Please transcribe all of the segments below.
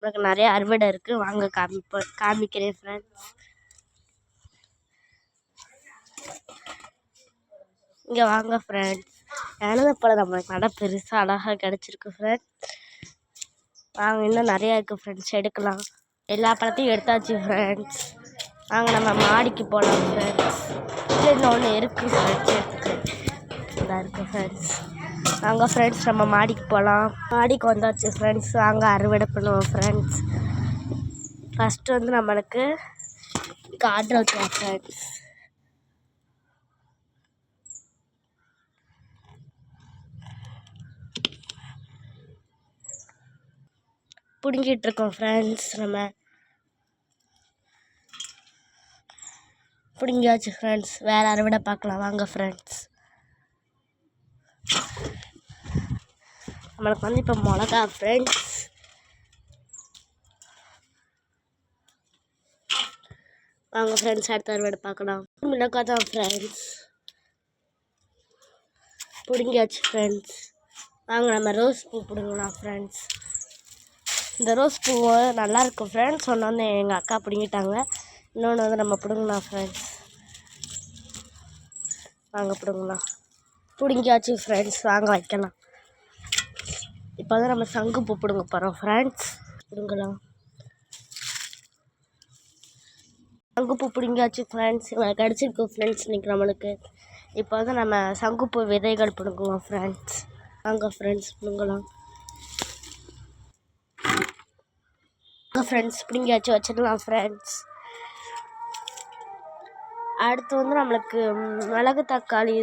நமக்கு நிறைய அறுவடை இருக்குது. வாங்க காமிக்கிறேன் ஃப்ரெண்ட்ஸ். இங்கே வாங்க ஃப்ரெண்ட்ஸ். எழுதப்பழம் நம்மளுக்கு நல்லா பெருசாக அழகாக கிடச்சிருக்கு ஃப்ரெண்ட்ஸ். வாங்க, இன்னும் நிறையா இருக்குது ஃப்ரெண்ட்ஸ், எடுக்கலாம். எல்லா பழத்தையும் எடுத்தாச்சு ஃப்ரெண்ட்ஸ். வாங்க நம்ம மாடிக்கு போகலாம் ஃப்ரெண்ட்ஸ். இன்னும் ஒன்று இருக்குது ஃப்ரெண்ட்ஸ், எடுத்துக்கிறேன். இதாக இருக்குது ஃப்ரெண்ட்ஸ். வாங்க ஃப்ரெண்ட்ஸ், நம்ம மாடிக்கு போகலாம். மாடிக்கு வந்தாச்சு ஃப்ரெண்ட்ஸ். வாங்க அறுவடை பண்ணுவோம் ஃப்ரெண்ட்ஸ். ஃபஸ்ட்டு வந்து நம்மளுக்கு கார்டு வைக்கலாம் ஃப்ரெண்ட்ஸ். பிடுங்கிட்டு இருக்கோம் ஃப்ரெண்ட்ஸ். நம்ம பிடுங்கியாச்சு ஃப்ரெண்ட்ஸ். வேறு அறுவடை பார்க்கலாம் வாங்க ஃப்ரெண்ட்ஸ். நம்மளுக்கு வந்து இப்போ மிளகா ஃப்ரெண்ட்ஸ். வாங்க ஃப்ரெண்ட்ஸ், அடுத்த அறுவடை பார்க்கலாம். மிளகா தான் ஃப்ரெண்ட்ஸ், பிடுங்கியாச்சு ஃப்ரெண்ட்ஸ். வாங்க நம்ம ரோஸ் பூ பிடுங்கலாம் ஃப்ரெண்ட்ஸ். இந்த ரோஸ் பூ நல்லாயிருக்கும் ஃப்ரெண்ட்ஸ். ஒன்று வந்து எங்கள் அக்கா பிடுங்கிட்டாங்க, இன்னொன்று வந்து நம்ம பிடுங்கலாம் ஃப்ரெண்ட்ஸ். வாங்க பிடுங்கலாம். பிடுங்கியாச்சு ஃப்ரெண்ட்ஸ். வாங்க வைக்கலாம். இப்போ வந்து நம்ம சங்குப்பூ பிடுங்க போகிறோம் ஃப்ரெண்ட்ஸ். பிடுங்கலாம். சங்குப்பூ பிடுங்கியாச்சு ஃப்ரெண்ட்ஸ். கிடச்சிருக்கு ஃப்ரெண்ட்ஸ் இன்றைக்கி நம்மளுக்கு. இப்போ வந்து நம்ம சங்குப்பூ விதைகள் பிடுங்குவோம் ஃப்ரெண்ட்ஸ். வாங்க ஃப்ரெண்ட்ஸ் பிடுங்கலாம். ஃப்ரெண்ட்ஸ் பிடுங்கியாச்சு, வச்சிடலாம் ஃப்ரெண்ட்ஸ். அடுத்து வந்து நம்மளுக்கு மிளகு தக்காளி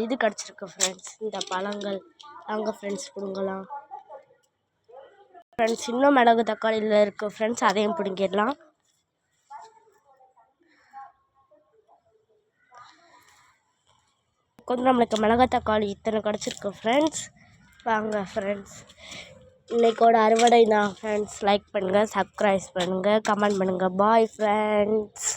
இது கிடச்சிருக்கு ஃப்ரெண்ட்ஸ், இந்த பழங்கள். வாங்க ஃப்ரெண்ட்ஸ் பிடுங்கலாம். ஃப்ரெண்ட்ஸ் இன்னும் மிளகு தக்காளியில் இருக்குது ஃப்ரெண்ட்ஸ், அதையும் பிடுங்கிடலாம். கொஞ்சம் நம்மளுக்கு மிளகு தக்காளி இத்தனை கிடச்சிருக்கு ஃப்ரெண்ட்ஸ். வாங்க ஃப்ரெண்ட்ஸ், இன்றைக்கோட அறுவடை தான் ஃப்ரெண்ட்ஸ். லைக் பண்ணுங்கள், சப்ஸ்கிரைப் பண்ணுங்கள், கமெண்ட் பண்ணுங்கள். Bye friends.